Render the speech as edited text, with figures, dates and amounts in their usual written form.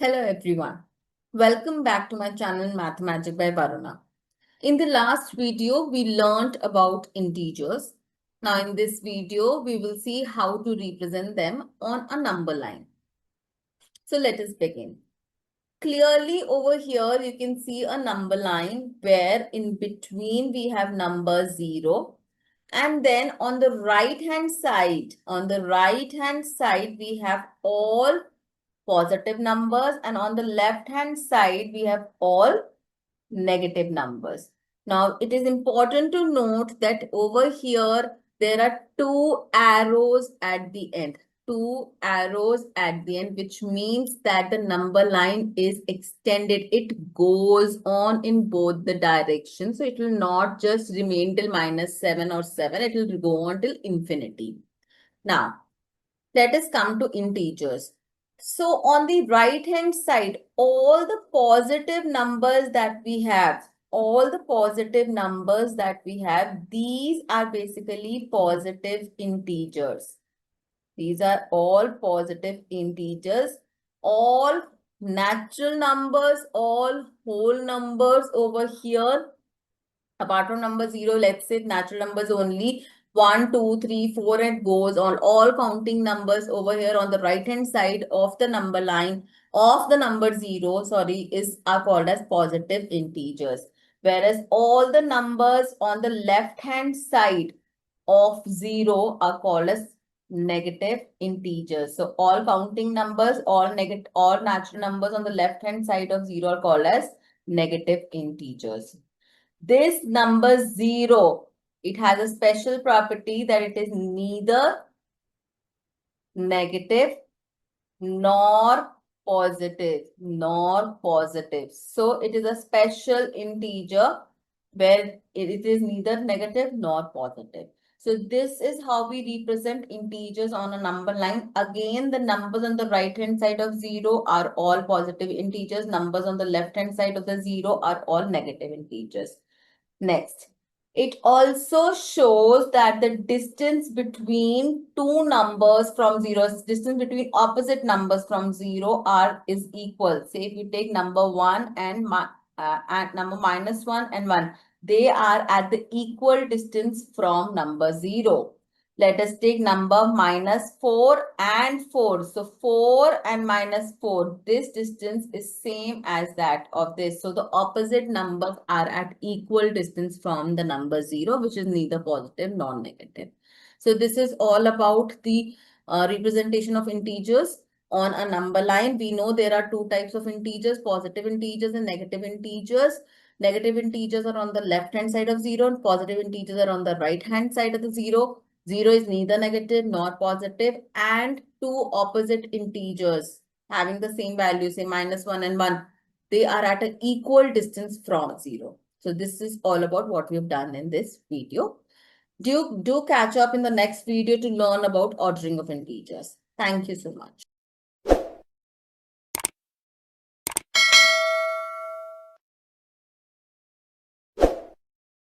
Hello everyone. Welcome back to my channel Math Magic by Varuna. In the last video, we learned about integers. Now in this video, we will see how to represent them on a number line. So let us begin. Clearly over here, you can see a number line where in between we have number 0. And then on the right hand side, we have all positive numbers, and on the left hand side we have all negative numbers. Now it is important to note that over here there are two arrows at the end. Which means that the number line is extended. It goes on in both the directions. So it will not just remain till -7 or 7. It will go on till infinity. Now, let us come to integers. So on the right hand side, all the positive numbers that we have, these are basically positive integers. These are all positive integers. All natural numbers, all whole numbers over here, apart from number 0, let's say natural numbers only, 1, 2, 3, 4, and goes on. All counting numbers over here on the right hand side of the number line of the number 0, are called as positive integers. Whereas all the numbers on the left hand side of 0 are called as negative integers. So all counting numbers, all natural numbers on the left hand side of 0 are called as negative integers. This number 0, it has a special property that it is neither negative nor positive. So it is a special integer where it is neither negative nor positive. So this is how we represent integers on a number line. Again, the numbers on the right hand side of 0 are all positive integers. Numbers on the left hand side of the 0 are all negative integers. Next, it also shows that the distance between two numbers from 0, distance between opposite numbers from 0 is equal. Say if you take number 1 and number -1 and 1, they are at the equal distance from number 0. Let us take number -4 and 4. So 4 and -4, this distance is same as that of this. So the opposite numbers are at equal distance from the number 0, which is neither positive nor negative. So this is all about the representation of integers on a number line. We know there are two types of integers, positive integers and negative integers. Negative integers are on the left hand side of 0 and positive integers are on the right hand side of the 0. 0 is neither negative nor positive, and two opposite integers having the same value, say -1 and 1, they are at an equal distance from 0. So this is all about what we've done in this video. Do catch up in the next video to learn about ordering of integers. Thank you so much.